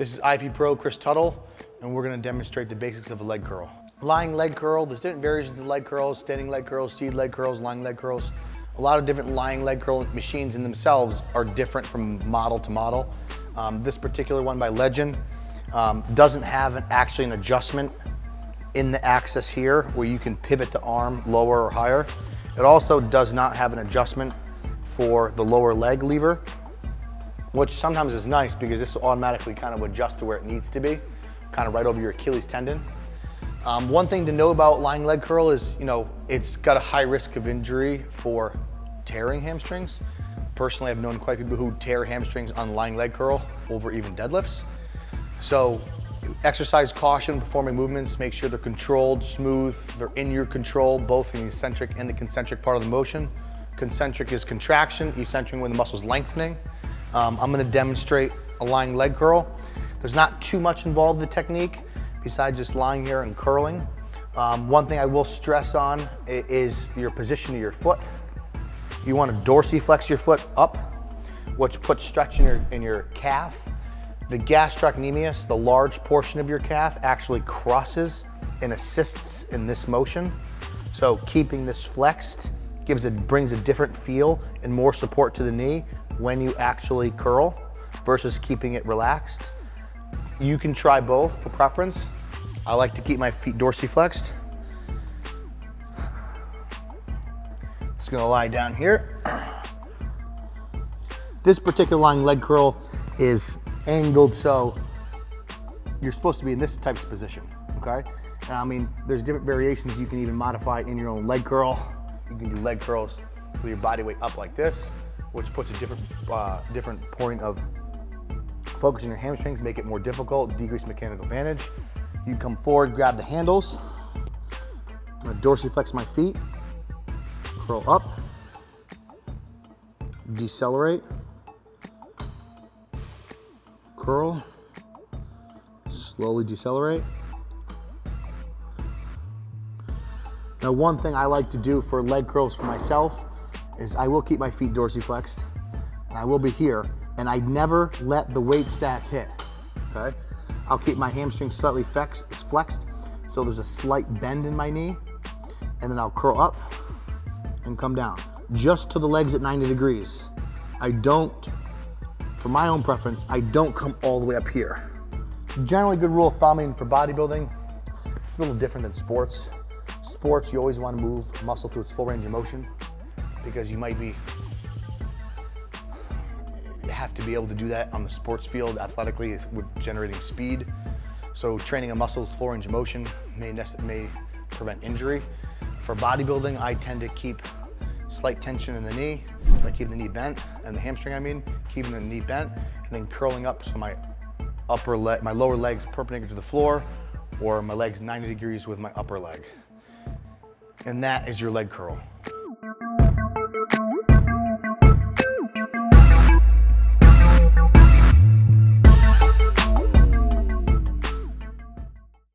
This is IV Pro Chris Tuttle, and we're gonna demonstrate the basics of a leg curl. Lying leg curl, there's different variations of leg curls, standing leg curls, seated leg curls, lying leg curls. A lot of different lying leg curl machines in themselves are different from model to model. This particular one by Legend doesn't have actually an adjustment in the axis here where you can pivot the arm lower or higher. It also does not have an adjustment for the lower leg lever, which sometimes is nice because this will automatically kind of adjust to where it needs to be, kind of right over your Achilles tendon. One thing to know about lying leg curl is, it's got a high risk of injury for tearing hamstrings. Personally, I've known quite a few people who tear hamstrings on lying leg curl over even deadlifts. So exercise caution performing movements, make sure they're controlled, smooth, they're in your control, both in the eccentric and the concentric part of the motion. Concentric is contraction, eccentric when the muscle's lengthening. I'm gonna demonstrate a lying leg curl. There's not too much involved in the technique besides just lying here and curling. One thing I will stress on is your position of your foot. You want to dorsiflex your foot up, which puts stretch in your calf. The gastrocnemius, the large portion of your calf, actually crosses and assists in this motion. So keeping this flexed brings a different feel and more support to the knee when you actually curl versus keeping it relaxed. You can try both for preference. I like to keep my feet dorsiflexed. Just gonna lie down here. This particular lying leg curl is angled so you're supposed to be in this type of position, okay? And I mean, there's different variations you can even modify in your own leg curl. You can do leg curls with your body weight up like this, which puts a different point of focus on your hamstrings, make it more difficult, decrease mechanical advantage. You come forward, grab the handles. I'm gonna dorsiflex my feet, curl up, decelerate, curl, slowly decelerate. Now, one thing I like to do for leg curls for myself is I will keep my feet dorsiflexed, and I will be here, and I never let the weight stack hit, okay? I'll keep my hamstring slightly flexed, so there's a slight bend in my knee, and then I'll curl up and come down, just to the legs at 90 degrees. I don't, for my own preference, I don't come all the way up here. Generally, good rule of thumb for bodybuilding, it's a little different than sports. Sports, you always want to move muscle to its full range of motion because you have to be able to do that on the sports field athletically with generating speed. So training a muscle to full range of motion may prevent injury. For bodybuilding, I tend to keep slight tension in the knee, like keeping the knee bent, and the hamstring keeping the knee bent, and then curling up so my lower leg's perpendicular to the floor, or my leg's 90 degrees with my upper leg. And that is your leg curl.